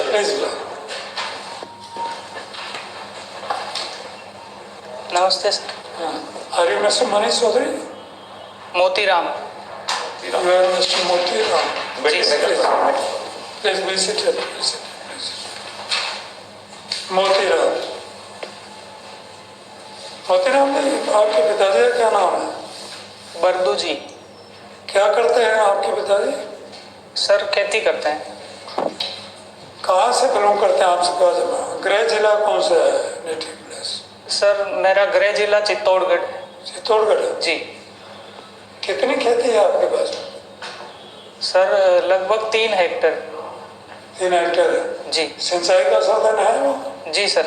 Please. नमस्ते sir. Are you mister Manish Chaudhary? Motiram. You are Mr. Motiram. Please be seated. Motiram. Motiram ji, आपके पिताजी का क्या नाम है? बरदू जी। क्या करते हैं आपके पिताजी? सर खेती करते हैं। कहाँ से बिलोंग करते हैं आप? गृह जिला कौन सा है? Native place? सर मेरा गृह जिला चित्तौड़गढ़। चित्तौड़गढ़ जी। कितनी खेती है आपके पास? सर लगभग 3 हेक्टेयर। 3 हेक्टेयर है जी। सिंचाई का साधन है वो? जी सर।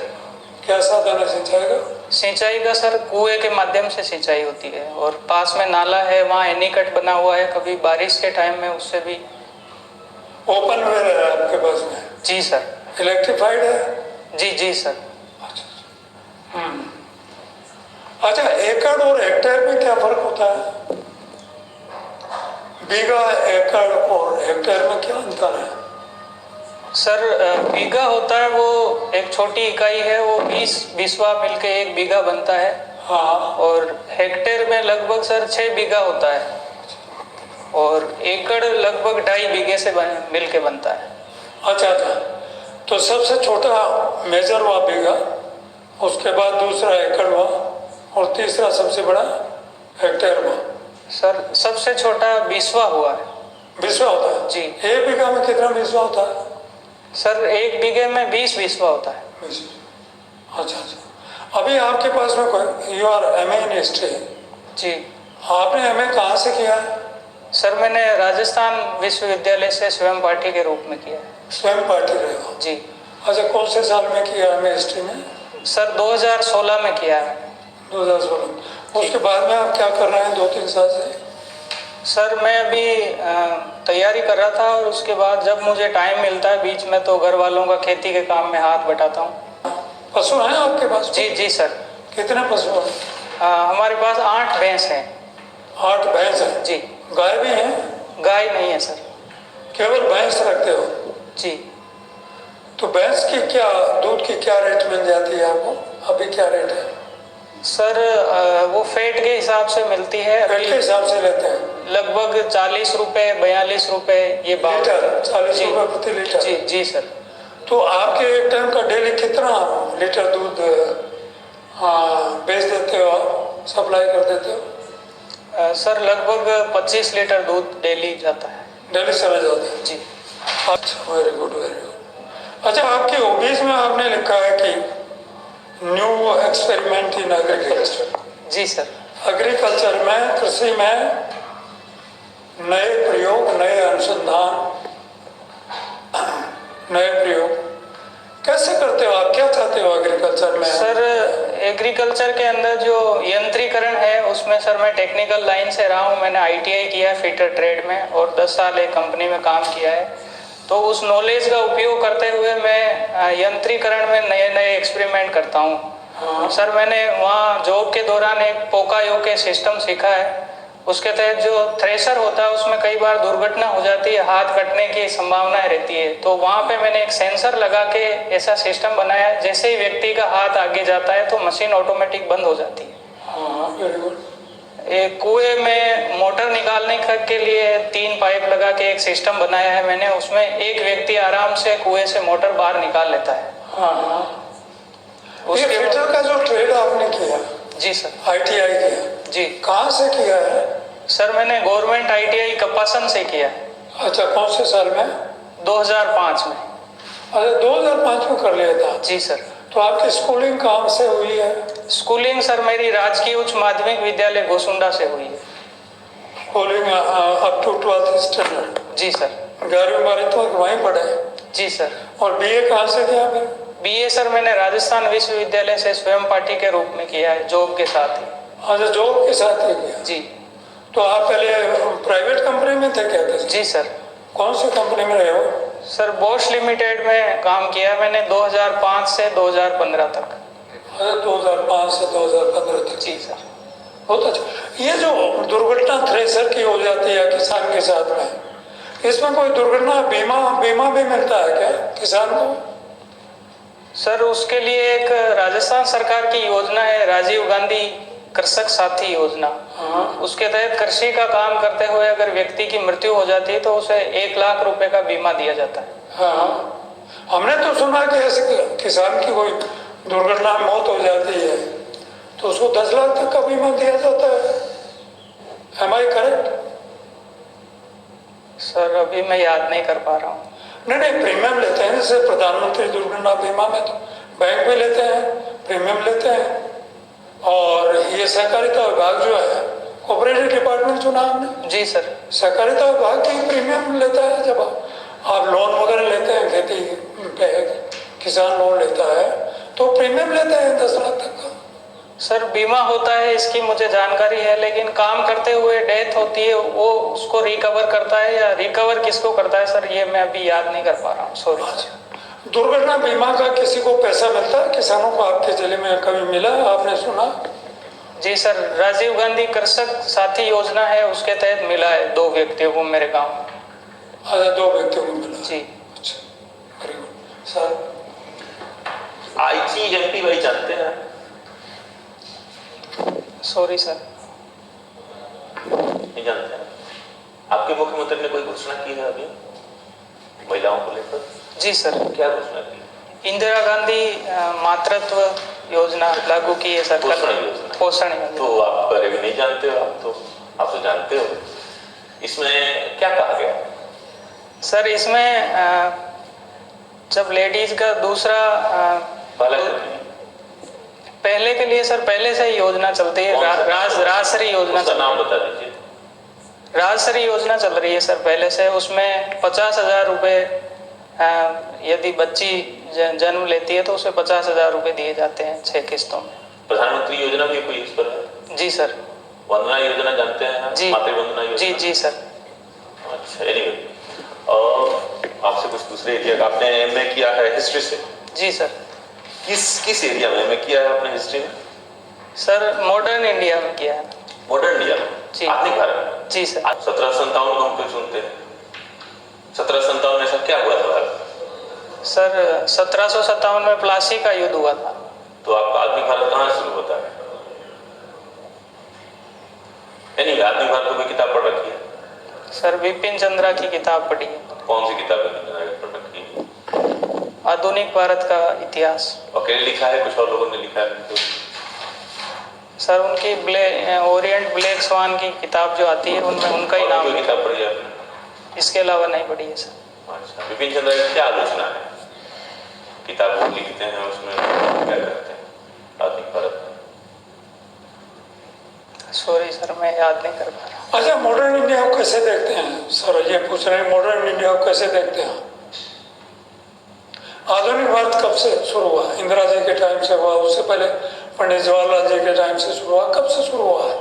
क्या साधन है सिंचाई का? सिंचाई का सर कुएं के माध्यम से सिंचाई होती है और पास में नाला है, वहाँ एनीकट बना हुआ है, कभी बारिश के टाइम में उससे भी। ओपन वेल है आपके पास में? जी सर। इलेक्ट्रीफाइड है? जी जी सर। अच्छा, एकड़ और हेक्टेयर में क्या फर्क होता है? बीघा, एकड़ और हेक्टेयर में क्या अंतर है? सर बीघा होता है वो एक छोटी इकाई है, वो 20 बिस्वा मिलके 1 बीघा बनता है। हाँ। और हेक्टेयर में लगभग सर 6 बीघा होता है और एकड़ लगभग 2.5 बीघे से मिलके बनता है। अच्छा अच्छा, तो सबसे छोटा मेजर हुआ बीघा, उसके बाद दूसरा एकड़ हुआ और तीसरा सबसे बड़ा हेक्टेयर हुआ। सर सबसे छोटा बिस्वा हुआ है। बिस्वा होता है? जी। 1 बीघा में कितना बिस्वा होता है? सर 1 बीघे में 20 बिस्वा होता है। अच्छा अच्छा। अभी आपके पास में कोई, you are MA in history? जी। आपने एमए कहाँ से किया है? सर मैंने राजस्थान विश्वविद्यालय से स्वयं पाठी के रूप में किया है। स्वयं पाठी रहे हो? जी। अच्छा, कौन से साल में किया एमए हिस्ट्री में? सर 2016 में किया है। 2016। उसके बाद में आप क्या कर रहे हैं 2-3 साल से? सर मैं अभी तैयारी कर रहा था और उसके बाद जब मुझे टाइम मिलता है बीच में तो घर वालों का खेती के काम में हाथ बटाता हूँ। पशु हैं आपके पास? जी जी सर। कितने पशु हैं? हमारे पास 8 भैंस हैं। 8 भैंस हैं? जी। गाय भी हैं? गाय नहीं है सर। केवल भैंस रखते हो? जी। तो भैंस की क्या, दूध की क्या रेट मिल जाती है आपको? अभी क्या रेट है? सर वो फेट के हिसाब से मिलती है। फेट के हिसाब से लेते हैं? लगभग 40 रुपये 42 रुपये ये लीटर? 40 रुपये प्रति लीटर? जी जी सर। तो आपके एक टाइम का डेली कितना लीटर दूध बेच देते हो आप, सप्लाई कर देते हो? सर लगभग 25 लीटर दूध डेली जाता है। डेली चला जाता है? जी। अच्छा, वेरी गुड वेरी गुड। अच्छा, आपकी हॉबीज में आपने लिखा है कि न्यू एक्सपेरिमेंट इन एग्रीकल्चर। जी सर। एग्रीकल्चर में, कृषि में नए प्रयोग, नए अनुसंधान, नए प्रयोग कैसे करते हो आप? क्या चाहते हो एग्रीकल्चर में? सर एग्रीकल्चर के अंदर जो यंत्रीकरण है उसमें सर मैं टेक्निकल लाइन से रहा हूँ। मैंने ITI किया है फीटर ट्रेड में और 10 साल एक कंपनी में काम किया है। तो उस नॉलेज का उपयोग करते हुए मैं यंत्रीकरण में नए नए एक्सपेरिमेंट करता हूँ। हाँ। सर मैंने वहाँ जॉब के दौरान एक पोकायो के सिस्टम सीखा है। उसके तहत जो थ्रेशर होता है उसमें कई बार दुर्घटना हो जाती है, हाथ कटने की संभावनाएं रहती है। तो वहाँ पे मैंने एक सेंसर लगा के ऐसा सिस्टम बनाया, जैसे ही व्यक्ति का हाथ आगे जाता है तो मशीन ऑटोमेटिक बंद हो जाती है। हाँ, वेरी गुड। एक कुएं में मोटर निकालने के लिए 3 पाइप लगा के एक सिस्टम बनाया है मैंने। उसमें एक व्यक्ति आराम से कुएं से मोटर बाहर निकाल लेता है। हाँ। ये फीटर का जो ट्रेड आपने किया? जी सर। ITI किया? जी। कहाँ से किया है? सर मैंने गवर्नमेंट ITI कपासन से किया है। अच्छा, कौन से साल में? 2005 में। अच्छा, 2005 में कर लिया था? जी सर। तो आपकी स्कूलिंग कहाँ से हुई है? स्कूलिंग सर मेरी राजकीय उच्च माध्यमिक विद्यालय गोसुंडा से हुई है। Schooling up to 12th standard? जी सर। 11वीं-12वीं तक वहीं पढ़े? जी सर। और BA कहाँ से किया फिर? BA सर मैंने राजस्थान विश्वविद्यालय से स्वयं पाठी के रूप में किया है, जॉब के साथ ही। अच्छा, जॉब के साथ ही किया? जी। तो आप पहले प्राइवेट कंपनी में थे क्या? जी सर। कौन सी कंपनी में रहे हो? सर बॉश लिमिटेड में काम किया मैंने 2005 से 2015 तक। अच्छा, 2005 से 2015 तक? जी सर। बहुत अच्छा। ये जो दुर्घटना थ्रेशर की हो जाती है किसान के साथ में, इसमें कोई दुर्घटना बीमा बीमा भी मिलता है क्या किसान को? सर उसके लिए एक राजस्थान सरकार की योजना है, राजीव गांधी कृषक साथी योजना। उसके तहत कृषि का काम करते हुए अगर व्यक्ति की मृत्यु हो जाती है तो उसे 1 लाख रुपए का बीमा दिया जाता है। हाँ, हमने तो सुना कि ऐसे किसान की कोई दुर्घटना में मौत हो जाती है तो उसको 10 लाख तक का बीमा दिया जाता है। एम आई करेक्ट? सर अभी मैं याद नहीं कर पा रहा हूँ। नहीं, प्रीमियम लेते हैं, जैसे प्रधानमंत्री दुर्घटना बीमा में तो बैंक भी लेते हैं, प्रीमियम लेते हैं। और ये सहकारिता विभाग जो है, कोऑपरेटिव डिपार्टमेंट चुना हमने। जी सर। सहकारिता विभाग की प्रीमियम लेता है। जब आप लोन वगैरह लेते हैं, खेती पे किसान लोन लेता है तो प्रीमियम लेते हैं 10 लाख तक का। सर बीमा होता है, इसकी मुझे जानकारी है, लेकिन काम करते हुए डेथ होती है वो उसको रिकवर करता है या रिकवर किसको करता है सर, ये मैं अभी याद नहीं कर पा रहा हूँ, सॉरी। दुर्घटना बीमा का किसी को पैसा मिलता है किसानों को? आपके जिले में कभी मिला, आपने सुना? जी सर, राजीव गांधी कृषक साथी योजना है, उसके तहत मिला है 2 व्यक्तियों को मेरे गाँव में। अच्छा, 2 व्यक्तियों को मिला? जी। अच्छा, वेरी गुड। सर IGMP जानते हैं? सॉरी सर, नहीं जानते हैं। आपके मुख्यमंत्री ने कोई घोषणा की है अभी महिलाओं को लेकर? जी सर। क्या घोषणा की? इंदिरा गांधी मातृत्व योजना लागू की है सर। पोषण योजना। पोषण योजना। तो आप अभी नहीं जानते हो? आप तो जानते हो। इसमें क्या कहा गया सर? इसमें जब लेडीज का दूसरा पहले के लिए सर पहले से ही योजना चलती है, राजश्री योजना। उसका नाम बता दीजिए। राजश्री योजना चल रही है सर पहले से। उसमें 50,000 रुपये, यदि बच्ची जन्म लेती है तो उसे 50,000 रुपये दिए जाते हैं 6 किस्तों में। प्रधानमंत्री योजना भी कोई इस पर है? जी सर। वंदना योजना जानते हैं? जी। मातृ वंदना योजना? जी जी सर। अच्छा, एनीवे, और आपसे कुछ दूसरे एरिया का, आपने एमए किया है हिस्ट्री से? जी सर। किस एरिया में एमए किया है आपने हिस्ट्री में? सर मॉडर्न इंडिया में किया है। मॉडर्न इंडिया में? जी। आधुनिक भारत? जी सर। 1757 को हम क्यों सुनते हैं? 1757 में ऐसा क्या हुआ था भारत? सर 1757 में प्लासी का युद्ध हुआ था। तो आपका आधुनिक भारत कहाँ शुरू होता है? एनीवे, आधुनिक भारत को कोई किताब पढ़ रखी है? सर बिपिन चंद्रा की किताब पढ़ी है। कौन सी किताब पढ़ रखी है? आधुनिक भारत का इतिहास। अकेले लिखा है, कुछ और लोगों ने लिखा है? तो सर उनकी ओरिएंट ब्लैक स्वान की किताब जो आती है उनमें उनका ही नाम। किताब पढ़ी है आपने? इसके अलावा नहीं पढ़ी है सर। अच्छा, बिपिन चंद्र की क्या आलोचना है? किताब वो लिखते हैं, उसमें क्या करते हैं आधुनिक भारत में? सॉरी सर, मैं याद नहीं कर पा रहा। अच्छा, मॉडर्न इंडिया को कैसे देखते हैं सर? ये पूछ रहे हैं मॉडर्न इंडिया को कैसे देखते हैं? आधुनिक भारत कब से शुरू हुआ? इंदिरा जी के टाइम से हुआ? उससे पहले पंडित जवाहरलाल जी के टाइम से शुरू हुआ? कब से शुरू हुआ है?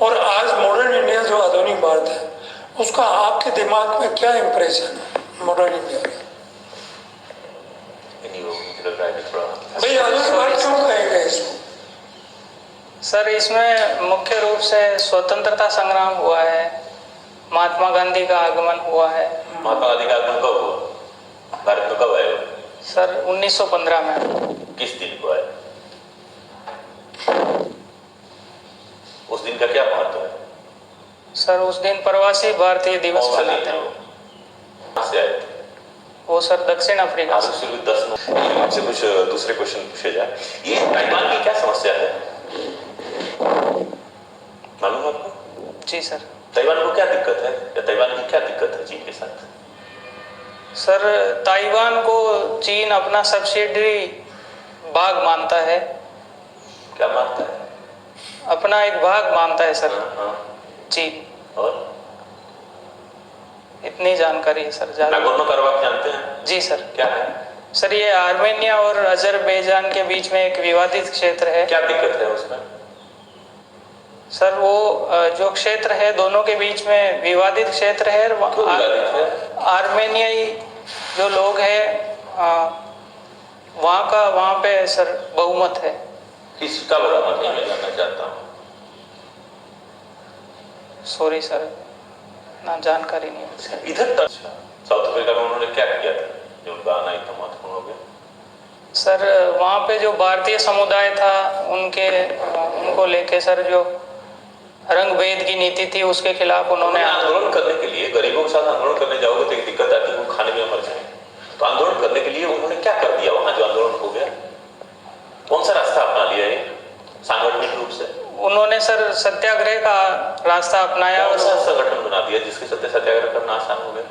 और आज मॉडर्न इंडिया जो आधुनिक भारत है उसका आपके दिमाग में क्या इंप्रेशन है मॉडर्न इंडिया का? भाई आधुनिक भारत क्यों कहेंगे इसको? सर इसमें मुख्य रूप से स्वतंत्रता संग्राम हुआ है, महात्मा गांधी का आगमन हुआ है। महात्मा गांधी का आगमन कब हुआ? भारत में कब आए? सर 1915 में। किस दिन को आए? उस दिन का क्या महत्व है? सर उस दिन प्रवासी भारतीय दिवस मनाते हैं। कहाँ से आए थे? वो सर दक्षिण अफ्रीका से। आपसे कुछ दूसरे क्वेश्चन पूछे जाए। ये ताइवान की क्या समस्या है, मालूम आपको? जी सर। ताइवान को क्या दिक्कत है, या ताइवान की क्या दिक्कत है चीन के साथ? सर ताइवान को चीन अपना सब्सिडरी भाग मानता है। क्या मानता है? अपना एक भाग मानता है सर। हाँ। चीन। और इतनी जानकारी है सर। नागोर्नो कराबाख जानते हैं? जी सर। क्या है सर? ये आर्मेनिया और अजरबैजान के बीच में एक विवादित क्षेत्र है। क्या दिक्कत है उसमें? सर वो जो क्षेत्र है दोनों के बीच में विवादित क्षेत्र है। आर्मेनियाई जो लोग हैं वहाँ पे सर बहुमत है। किसका बहुमत है मैं जानना चाहता हूँ। सॉरी सर, ना जानकारी नहीं है। अच्छा, इधर तक साउथ अफ्रीका में उन्होंने क्या किया था जो उनका आना इतना महत्वपूर्ण हो गया? सर वहाँ पे जो भारतीय समुदाय था उनको लेके सर जो रंग भेद की नीति थी उसके खिलाफ उन्होंने आंदोलन करने के लिए, गरीबों के साथ आंदोलन करने जाओगे तो एक दिक्कत आती है, वो खाने में मर जाए। तो आंदोलन करने के लिए उन्होंने क्या कर दिया वहां जो आंदोलन हो गया? कौन सा रास्ता अपना लिया है सांगठनिक रूप से? उन्होंने सर सत्याग्रह का रास्ता अपनाया। कौन सा संगठन बना दिया जिसके चलते सत्याग्रह करना आसान हो गया?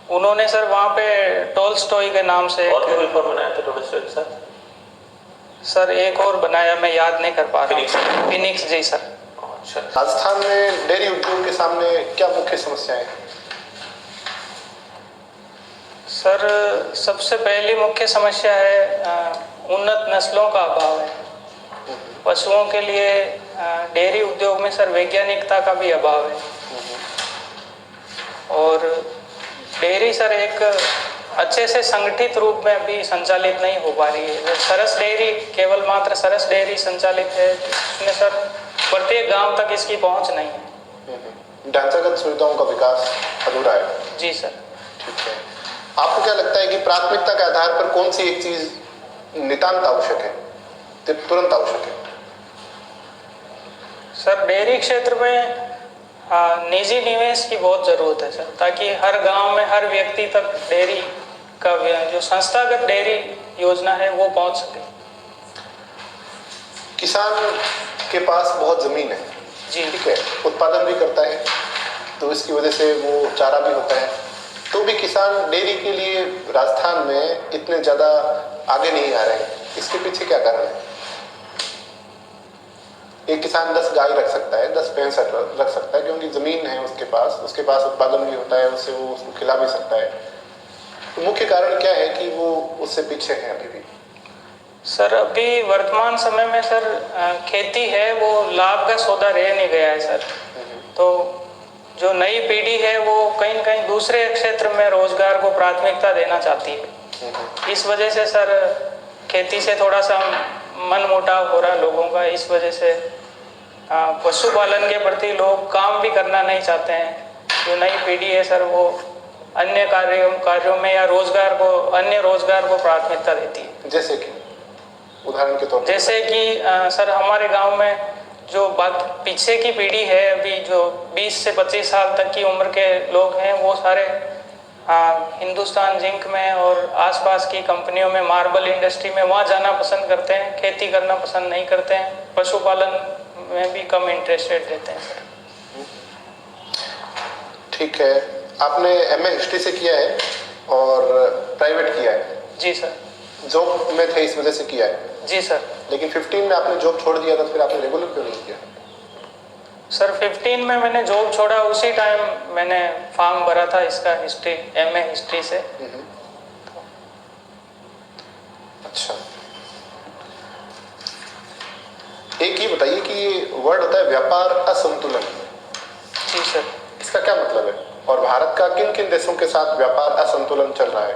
उन्होंने सर वहाँ पे टोल्स्टॉय के नाम से और कोई फॉर्म बनाया था टोल्स्टॉय के साथ? सर एक और बनाया, मैं याद नहीं कर पा रहा हूँ। फिनिक्स जी सर। अच्छा, राजस्थान में डेयरी उद्योग के सामने क्या मुख्य समस्याएं हैं? सर सबसे पहली मुख्य समस्या है उन्नत नस्लों का अभाव है। पशुओं के लिए डेयरी उद्योग में सर वैज्ञानिकता का भी अभाव है। और डेयरी सर एक अच्छे से संगठित रूप में अभी संचालित नहीं हो पा रही है। सरस डेयरी केवल मात्र सरस डेयरी संचालित है, इसमें सर प्रत्येक गांव तक इसकी पहुंच नहीं है। ढांचागत सुविधाओं का विकास अधूरा है। जी सर। ठीक है, आपको क्या लगता है कि प्राथमिकता के आधार पर कौन सी एक चीज नितांत आवश्यक है, तुरंत आवश्यक है? सर डेयरी क्षेत्र में निजी निवेश की बहुत ज़रूरत है सर, ताकि हर गांव में हर व्यक्ति तक डेयरी का जो संस्थागत डेयरी योजना है वो पहुंच सके। किसान के पास बहुत जमीन है जी, ठीक है, उत्पादन भी करता है, तो इसकी वजह से वो चारा भी होता है, तो भी किसान डेयरी के लिए राजस्थान में इतने ज़्यादा आगे नहीं आ रहे हैं। इसके पीछे क्या कारण है? एक किसान 10 गाय रख सकता है, 10 भैंस रख सकता है क्योंकि ज़मीन है उसके पास उत्पादन भी होता है, उससे वो उसको खिला भी सकता है। तो मुख्य कारण क्या है कि वो उससे पीछे है अभी भी? सर अभी वर्तमान समय में सर खेती है वो लाभ का सौदा रह नहीं गया है सर। तो जो नई पीढ़ी है वो कहीं न कहीं दूसरे क्षेत्र में रोजगार को प्राथमिकता देना चाहती है। इस वजह से सर खेती से थोड़ा सा मन मुटाव हो रहा है लोगों का। इस वजह से पशुपालन के प्रति लोग काम भी करना नहीं चाहते हैं। जो नई पीढ़ी है सर वो अन्य कार्यों में या अन्य रोजगार को प्राथमिकता देती है। जैसे कि उदाहरण के तौर पर? जैसे कि सर हमारे गांव में जो पीछे की पीढ़ी है अभी जो 20 से 25 साल तक की उम्र के लोग हैं वो सारे हिंदुस्तान जिंक में और आसपास की कंपनियों में, मार्बल इंडस्ट्री में वहाँ जाना पसंद करते हैं, खेती करना पसंद नहीं करते हैं, पशुपालन में भी कम इंटरेस्टेड रहते हैं सर। ठीक है, आपने MA हिस्ट्री से किया है और प्राइवेट किया है? जी सर। जॉब में थे इस वजह से किया है? जी सर। लेकिन 15 में आपने जॉब छोड़ दिया था, फिर आपने रेगुलर क्यों नहीं किया? सर 15 में मैंने जॉब छोड़ा, उसी टाइम मैंने फॉर्म भरा था इसका MA हिस्ट्री से। अच्छा, एक ये बताइए कि ये वर्ड होता है व्यापार असंतुलन। जी सर। इसका क्या मतलब है और भारत का किन किन देशों के साथ व्यापार असंतुलन चल रहा है?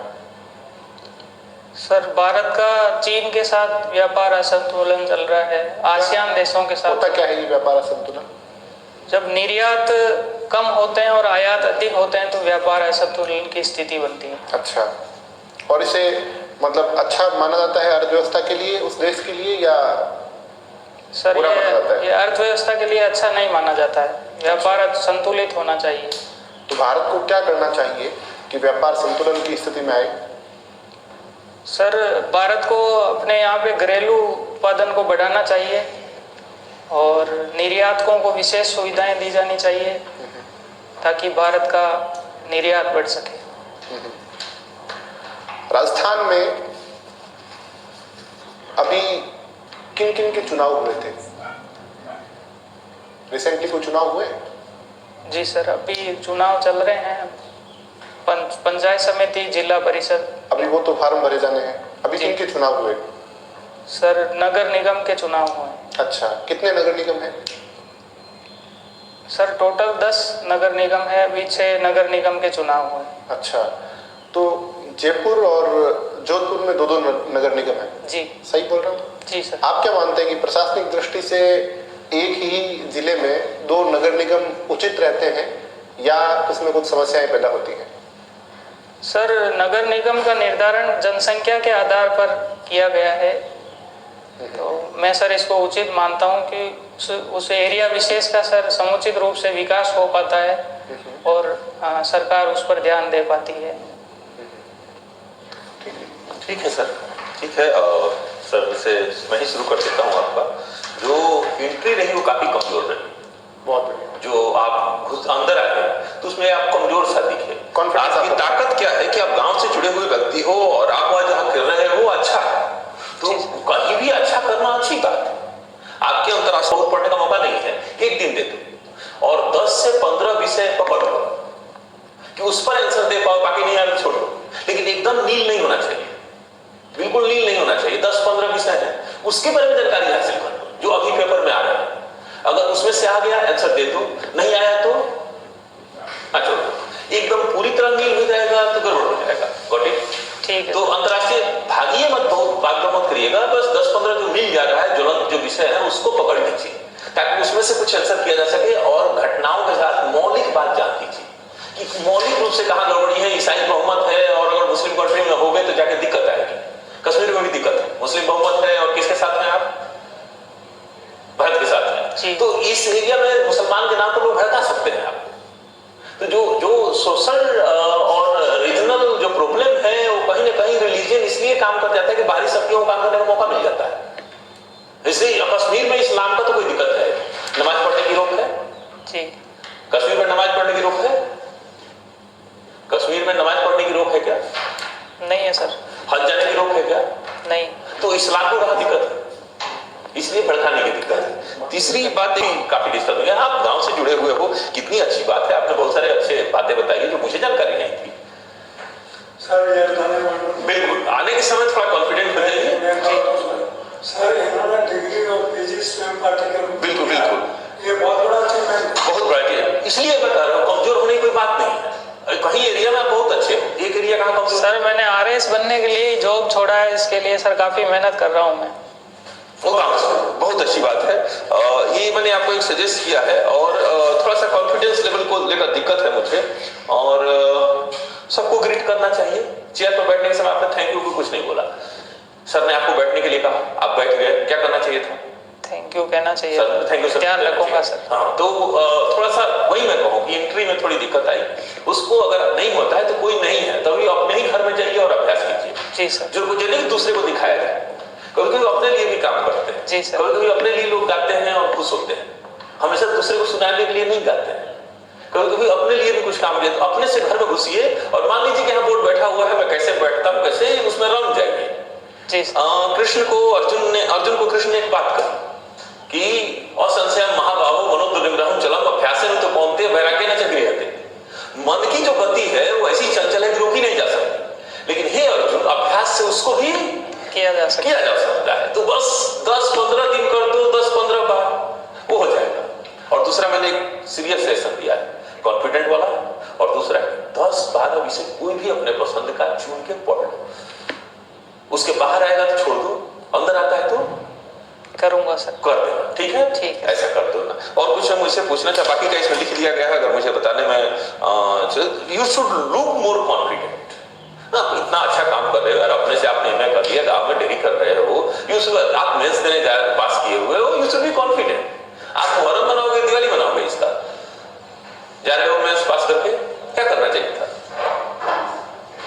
सर भारत का चीन के साथ व्यापार असंतुलन चल रहा है, आसियान देशों के साथ। होता क्या है ये व्यापार असंतुलन? जब निर्यात कम होते हैं और आयात अधिक होते हैं तो व्यापार असंतुलन की स्थिति बनती है। अच्छा, और इसे मतलब अच्छा माना जाता है अर्थव्यवस्था के लिए, उस देश के लिए, या सर ये अर्थव्यवस्था के लिए अच्छा नहीं माना जाता है। व्यापार संतुलित होना चाहिए। तो भारत को क्या करना चाहिए कि व्यापार संतुलन की स्थिति में आए? सर भारत को अपने यहाँ पे घरेलू उत्पादन को बढ़ाना चाहिए और निर्यातकों को विशेष सुविधाएं दी जानी चाहिए ताकि भारत का निर्यात बढ़ सके। राजस्थान में अभी किन किन के चुनाव हुए थे? रिसेंटली कोई चुनाव हुए? जी सर, अभी चुनाव चल रहे हैं, पंचायत समिति, जिला परिषद। अभी वो तो फार्म भरे जाने हैं। अभी किन के चुनाव हुए? सर नगर निगम के चुनाव हुए। अच्छा, कितने नगर निगम हैं? सर टोटल 10 नगर निगम है, अभी 6 नगर निगम के चुनाव हुए। अच्छा, तो जयपुर और जोधपुर में 2-2 नगर निगम हैं? जी। सही बोल रहा हूँ? जी सर। आप क्या मानते हैं कि प्रशासनिक दृष्टि से एक ही जिले में 2 नगर निगम उचित रहते हैं या उसमें कुछ समस्याएं पैदा होती हैं? सर, नगर निगम का निर्धारण जनसंख्या के आधार पर किया गया है, तो मैं सर इसको उचित मानता हूं कि उस एरिया विशेष का सर समुचित रूप से विकास हो पाता है और सरकार उस पर ध्यान दे पाती है। ठीक है सर, ठीक है। सर से मैं ही शुरू कर देता हूँ। आपका जो एंट्री रही वो काफी कमजोर रही। बहुत बढ़िया। जो आप घुस अंदर आए तो उसमें आप कमजोर सा दिखे। आपकी ताकत क्या है कि आप गांव से जुड़े हुए व्यक्ति हो और आप वहां जहाँ कर रहे हो वो अच्छा है, तो कहीं भी अच्छा करना अच्छी बात है। आपके अंतरराष्ट्रीय पढ़ने का मौका नहीं है, एक दिन दे दो और 10 से 15 विषय पकड़ लो कि उस पर आंसर दे पाओ, बाकी नहीं आने छोड़ो। लेकिन एकदम नील नहीं होना चाहिए, बिल्कुल नील नहीं होना चाहिए। 10-15 विषय है, उसके बारे में जानकारी हासिल कर लो जो अभी पेपर में आ रहा है। अगर उसमें से आ गया आंसर दे दो, नहीं आया तो छोड़ दो। एकदम पूरी तरह नील हो जाएगा तो गड़बड़ हो जाएगा। Got it? ठीक है। तो अंतरराष्ट्रीय भागिए मत, बहुत भागदौड़ मत करिएगा। बस 10-15 जो मिल जा रहा है, ज्वलंत जो विषय है उसको पकड़ लीजिए ताकि उसमें से कुछ आंसर किया जा सके और घटनाओं के साथ मौलिक बात जान लीजिए कि मौलिक रूप से कहां गड़बड़ी है। ईसाई बहुमत है और अगर मुस्लिम कंट्री में हो गए तो जाके दिक्कत आएगी। कश्मीर में भी दिक्कत है, मुस्लिम बहुमत है और किसके साथ हैं आप? भारत के साथ हैं। तो इस एरिया में मुसलमान के नाम पर लोग भड़का सकते हैं आप। तो जो सोशल और रीजनल जो प्रॉब्लम है वो कहीं ना कहीं रिलीजन इसलिए काम कर जाता है कि बाहरी शक्तियों को काम करने का मौका मिल जाता है। इसलिए कश्मीर में इस्लाम का तो कोई दिक्कत है, नमाज पढ़ने की रोक है जी। कश्मीर में नमाज पढ़ने की रोक है? कश्मीर में नमाज पढ़ने की रोक है क्या? नहीं है सर। हज जाने की रोक है क्या? नहीं। तो इस्लाम को कहां दिक्कत है? इसलिए भड़काने की दिक्कत है। तीसरी बात काफी डिस्टर्ब हुई है। आप गांव से जुड़े हुए हो, कितनी अच्छी बात है। आपने बहुत सारे अच्छे बातें बताई जो मुझे जानकारी नहीं थी। सर ये बिल्कुल आने के समय थोड़ा कॉन्फिडेंट हो जाइए। सर इन्होंने डिग्री और पीजी स्वयं पाठ्यक्रम, बिल्कुल बिल्कुल, ये बहुत बड़ा अचीवमेंट, बहुत बड़ा है। इसलिए मैं कह रहा हूँ कमजोर होने की कोई बात नहीं है। कहीं एरिया में बहुत अच्छे हो, एक एरिया कहाँ कमजोर? सर मैंने आरएस बनने के लिए जॉब छोड़ा है, इसके लिए सर काफी मेहनत कर रहा हूँ मैं। बहुत अच्छी बात है। ये मैंने आपको एक सजेस्ट किया है और थोड़ा सा कॉन्फिडेंस लेवल को लेकर दिक्कत है मुझे और सबको ग्रीट करना चाहिए। चेयर पर बैठने के समय आपने थैंक यू को कुछ नहीं बोला। सर ने आपको बैठने के लिए कहा, आप बैठ गए, क्या करना चाहिए था? थैंक यू कहना चाहिए सर। थैंक यू सर, ध्यान रखूंगा सर। हाँ, तो थोड़ा सा वही मैं कहूँ कि एंट्री में थोड़ी दिक्कत आई, उसको अगर नहीं होता है तो कोई नहीं है तभी अपने ही घर में जाइए और अभ्यास कीजिए। जी सर। जो कुछ नहीं दूसरे को दिखाया जाए। कभी कभी अपने लिए भी काम करते हैं। जी सर। कभी कभी अपने लिए लोग गाते हैं और खुश होते हैं, हमेशा दूसरे को सुनाने के लिए नहीं गाते हैं। कभी कभी अपने लिए भी कुछ काम किया तो अपने से घर में घुसिए और मान लीजिए कि यहाँ बोर्ड बैठा हुआ है, मैं कैसे बैठता हूँ, कैसे उसमें रंग जाइए। जी सर। कृष्ण को अर्जुन को कृष्ण ने एक बात कही कि असंशयम महाबाहो मनोदुर्निग्रहम चलम अभ्यासेन तो कौनते वैराग्य न चक्रियते। मन की जो गति है वो ऐसी चंचल है कि रोकी नहीं जा सकती, लेकिन हे अर्जुन अभ्यास से उसको भी किया जा सकता है। तो बस 10-15 दिन कर दो, 10-15 बार वो हो जाएगा। और दूसरा मैंने एक सीरियस सेशन दिया है कॉन्फिडेंट वाला, और दूसरा 10-12 विषय कोई भी अपने पसंद का चुन के पढ़ लो। उसके बाहर आएगा तो छोड़ दो, अंदर आता है तो करूंगा सर। कर देना, ठीक है? ठीक है। ऐसा कर दो ना। और कुछ मुझसे पूछना चाहे, बाकी का इसमें लिख दिया गया है, अगर मुझे बताने में you should look more confident. आप इतना अच्छा काम कर रहे हो यार, अपने से आपने एमए कर लिया, गांव में डिग्री कर रहे हो, आप मेंस देने पास किए हुए हो, यू शुड बी कॉन्फिडेंट। आप मुहर्रम मनाओगे, दिवाली मनाओगे, इसका जा रहे हो मेंस पास करके, क्या करना चाहिए था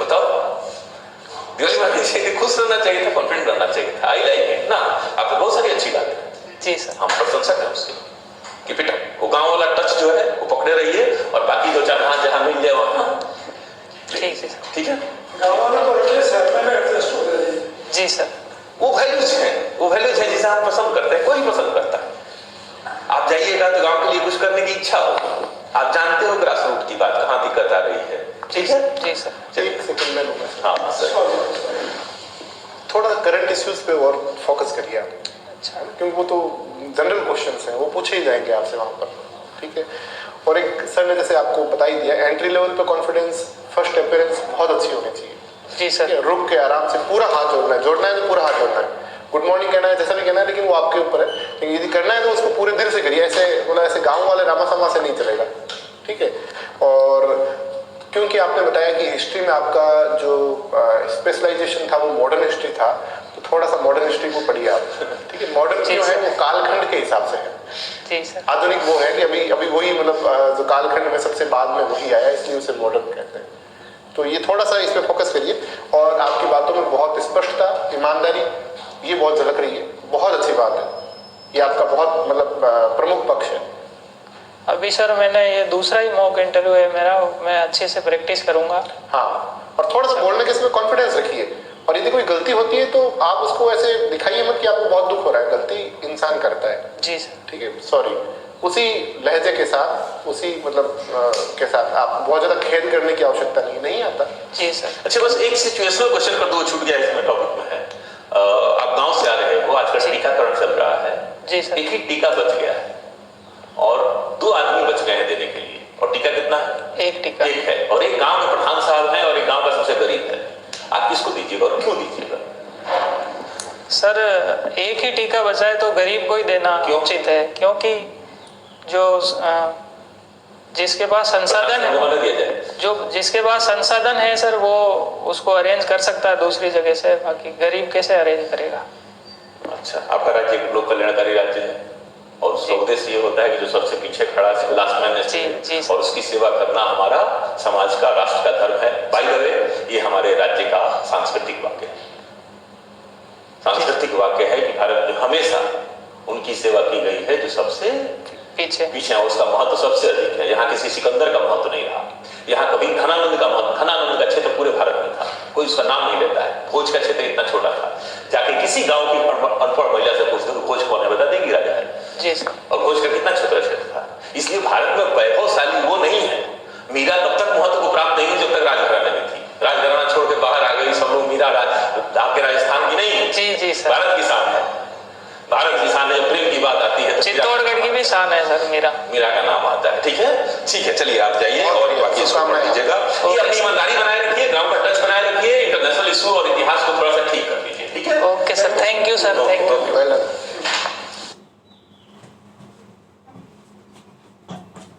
बताओ? दिवाली मनानी चाहिए, खुश रहना चाहिए था, कॉन्फिडेंट रहना चाहिए था। आई लाइक इट ना, आपको बहुत सारी अच्छी बात है। जी सर। हम प्रशंसक हैं उसकी। Keep it up. वो गांव वाला टच जो है वो पकड़े रहिए और बाकी दो चार हाथ जहां मिल जाए वहां ठीक है। गाँव वालों को रखिए, शहर में एडजस्ट हो जाइए। जी सर। वो वैल्यूज हैं जिसे आप पसंद करते हैं, कोई पसंद करता है। आप जाइएगा तो गांव के लिए कुछ करने की इच्छा हो, आप जानते हो ग्रास रूट की बात, कहाँ दिक्कत आ रही है। ठीक है जी सर। एक सेकंड में लूंगा। हाँ सर, थोड़ा करंट इश्यूज पे और फोकस करिए आप। अच्छा। क्योंकि वो तो जनरल क्वेश्चंस हैं, वो पूछे ही जाएंगे आपसे वहाँ पर, ठीक है? और एक सर ने जैसे आपको बता ही दिया, एंट्री लेवल पे कॉन्फिडेंस, फर्स्ट अपीयरेंस बहुत अच्छी होनी चाहिए। जी सर। रुक के आराम से पूरा हाथ जोड़ना है तो पूरा हाथ जोड़ना है। गुड मॉर्निंग कहना है, जैसा भी कहना है, लेकिन वो आपके ऊपर है। लेकिन यदि करना है तो उसको पूरे दिल से करिए। ऐसे मतलब ऐसे गाँव वाले रामा सामा से नहीं चलेगा। ठीक है। और क्योंकि आपने बताया कि हिस्ट्री में आपका जो स्पेशलाइजेशन था वो मॉडर्न हिस्ट्री था, तो थोड़ा सा मॉडर्न हिस्ट्री को पढ़िए आप, ठीक है। मॉडर्न जो है वो कालखंड के हिसाब से है, जी सर। आधुनिक वो है कि अभी वही मतलब जो कालखंड में सबसे बाद में वही आया, इसलिए उसे मॉडर्न कहते हैं। तो ये थोड़ा सा इस पे फोकस करिए। और आपकी बातों में बहुत स्पष्टता, ईमानदारी ये बहुत झलक रही है, बहुत अच्छी बात है, ये आपका बहुत मतलब प्रमुख पक्ष है। अभी सर मैंने ये दूसरा ही मॉक इंटरव्यू है मेरा, मैं अच्छे से प्रैक्टिस करूंगा। हाँ, और थोड़ा सा बोलने के इसमें कॉन्फिडेंस रखिए, और यदि कोई गलती होती है तो आप उसको ऐसे दिखाइए मत कि आपको बहुत दुख हो रहा है, गलती इंसान करता है। जी सर। ठीक है, सॉरी। उसी लहजे के साथ, उसी मतलब के साथ आप बहुत ज्यादा खेद करने की आवश्यकता नहीं आता। जी सर। अच्छा, बस एक सिचुएशनल क्वेश्चन कर दो, छूट गया इसमें टॉपिक में है। आप गांव से आ रहे हो, आजकल टीकाकरण चल रहा है। जी सर। एक ही टीका बच गया है और 2 आदमी बच गए हैं देने के लिए, और टीका कितना है? एक टीका। एक है, और एक गांव में प्रधान साहब हैं और एक गांव का सबसे गरीब है। आप किसको दीजिएगा और क्यों दीजिएगा? सर एक ही टीका बचा है तो गरीब को ही देना उचित है, क्योंकि जो जिसके पास संसाधन है, जो जिसके पास संसाधन है सर, वो उसको अरेंज कर सकता है दूसरी जगह से, बाकी गरीब कैसे अरेंज करेगा। अच्छा, आपका राज्य एक लोक कल्याणकारी राज्य है और उसका उद्देश्य ये होता है कि जो सबसे पीछे खड़ा है, लास्ट मैन है, और उसकी सेवा करना हमारा समाज का, राष्ट्र का धर्म है। बाय द वे, ये हमारे राज्य का सांस्कृतिक वाक्य है। सांस्कृतिक वाक्य है कि भारत में हमेशा उनकी सेवा की गई है जो सबसे पीछे है, उसका महत्व सबसे अधिक है। यहाँ किसी सिकंदर का महत्व नहीं रहा, यहाँ कभी धनानंद का महत्व, धनानंद का क्षेत्र पूरे भारत में था, कोई उसका नाम नहीं लेता है। भोज का क्षेत्र इतना छोटा था, जाके किसी गांव की अनपढ़ महिला से पूछ दो भोज कौन है, बता देगी राजा है। जी सर। और भोज का कितना छोटा क्षेत्र था। इसलिए भारत में वैभवशाली वो नहीं है। मीरा तब तक महत्व को प्राप्त नहीं हुई जब तक राजघराने में थी। राजघराना छोड़ के बाहर आ गई सब लोग, मीरा आपके राजस्थान की नहीं है। जी सर। भारत की शान है, भारत की शान है। जब प्रेम की बात आती है तो चित्तौड़गढ़ की भी शान है सर, मीरा का नाम आता है। ठीक है, चलिए आप जाइए और बाकी इसको पढ़ लीजिएगा। ये अपनी ईमानदारी बनाए रखिए, गांव का टच बनाए रखिए, इंटरनेशनल इशू और इतिहास को थोड़ा सा ठीक कर लीजिए। ठीक है, okay sir, thank you sir, thank you.